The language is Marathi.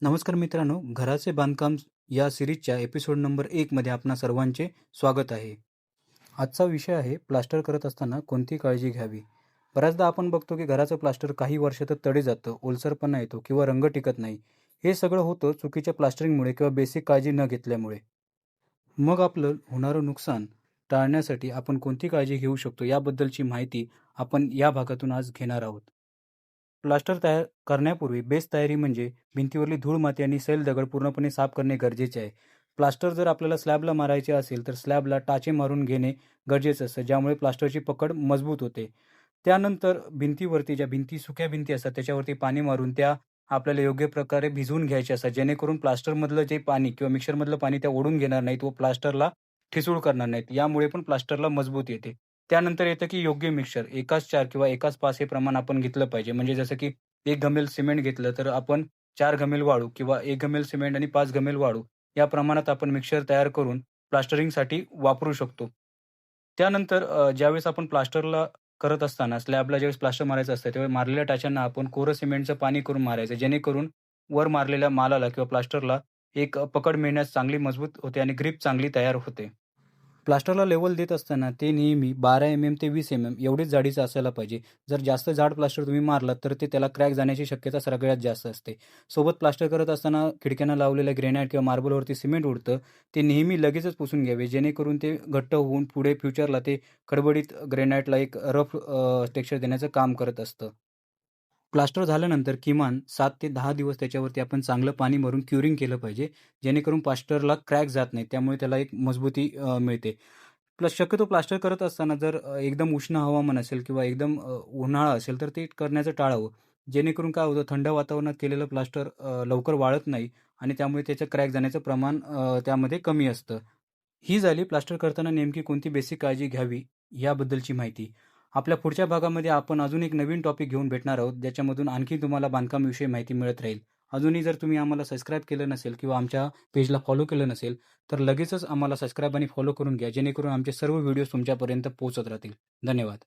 नमस्कार मित्रांनो, घराचे बांधकाम या सिरीजच्या एपिसोड नंबर 1 मध्ये आपणा सर्वांचे स्वागत आहे. आजचा विषय आहे प्लास्टर करत असताना कोणती काळजी घ्यावी. बऱ्याचदा आपण बघतो की घराचं प्लास्टर काही वर्षातच तडे जातं, ओलसरपणा येतो किंवा रंग टिकत नाही. हे सगळं होतं चुकीच्या प्लास्टरिंगमुळे किंवा बेसिक काळजी न घेतल्यामुळे. मग आपलं होणारं नुकसान टाळण्यासाठी आपण कोणती काळजी घेऊ शकतो याबद्दलची माहिती आपण या भागातून आज घेणार आहोत. प्लास्टर तयार करण्यापूर्वी बेस तयारी म्हणजे भिंतीवरली धूळ, माती आणि सैल दगड पूर्णपणे साफ करणे गरजेचे आहे. प्लास्टर जर आपल्याला स्लॅबला मारायचे असेल तर स्लॅबला टाचे मारून घेणे गरजेचं असतं, ज्यामुळे प्लास्टरची पकड मजबूत होते. त्यानंतर भिंतीवरती ज्या सुक्या भिंती असतात त्याच्यावरती पाणी मारून त्या आपल्याला योग्य प्रकारे भिजवून घ्यायच्या असतात, जेणेकरून प्लास्टरमधलं जे पाणी किंवा मिक्सरमधलं पाणी त्या ओढून घेणार नाहीत व प्लास्टरला ठिसूळ करणार नाहीत. यामुळे पण प्लास्टरला मजबूत येते. त्यानंतर येतं की योग्य मिक्सचर. एकाच 4 किंवा एकाच 5 हे प्रमाण आपण घेतलं पाहिजे. म्हणजे जसं की 1 घमेल सिमेंट घेतलं तर आपण 4 घमेल वाळू किंवा 1 घमेल सिमेंट आणि 5 घमेल वाळू या प्रमाणात आपण मिक्सचर तयार करून प्लास्टरिंगसाठी वापरू शकतो. त्यानंतर ज्यावेळेस आपण प्लास्टरला करत असताना स्लॅबला ज्यावेळेस प्लास्टर मारायचं असतं, त्यावेळी मारलेल्या टाच्यांना आपण कोरं सिमेंटचं पाणी करून मारायचं. जेणेकरून वर मारलेल्या मालाला किंवा प्लास्टरला एक पकड मिळण्यास चांगली मजबूत होते आणि ग्रिप चांगली तयार होते. प्लास्टरला लेवल देत असताना ते नेहमी 12 ते 20 एवढीच जाडीचं असायला पाहिजे. जर जास्त जाड प्लास्टर तुम्ही मारलात तर ते त्याला क्रॅक जाण्याची शक्यता सगळ्यात जास्त असते. सोबत प्लास्टर करत असताना खिडक्यांना लावलेलं ग्रेनाइट किंवा मार्बलवरती सिमेंट उडतं, ते नेहमी लगेचच पुसून घ्यावे, जेणेकरून ते घट्ट होऊन पुढे फ्युचरला ते खडबडीत ग्रेनाइटला एक रफ टेक्स्चर देण्याचं काम करत असतं. प्लास्टर झाल्यानंतर किमान 7 ते 10 दिवस त्याच्यावरती आपण चांगलं पाणी मारून क्युरिंग केलं पाहिजे, जेणेकरून प्लास्टरला क्रॅक जात नाही. त्यामुळे त्याला एक मजबूती मिळते. प्लस शक्यतो प्लास्टर करत असताना जर एकदम उष्ण हवामान असेल किंवा एकदम उन्हाळा असेल तर ते करण्याचं टाळावं. जेणेकरून काय होतं, थंड वातावरणात केलेलं प्लास्टर लवकर वाळत नाही आणि त्यामुळे त्याचं क्रॅक जाण्याचं प्रमाण त्यामध्ये कमी असतं. ही झाली प्लास्टर करताना नेमकी कोणती बेसिक काळजी घ्यावी याबद्दलची माहिती. आपल्या पुढच्या भागामध्ये आपण अजून एक नवीन टॉपिक घेऊन भेटणार आहोत, ज्याच्यामधून आणखी तुम्हाला बांधकामाविषयी माहिती मिळत राहील. अजूनही जर तुम्ही आम्हाला सबस्क्राईब केलं नसेल किंवा आमच्या पेजला फॉलो केलं नसेल, तर लगेचच आम्हाला सबस्क्राईब आणि फॉलो करून घ्या, जेणेकरून आमचे सर्व व्हिडिओज तुमच्यापर्यंत पोहोचत राहतील. धन्यवाद.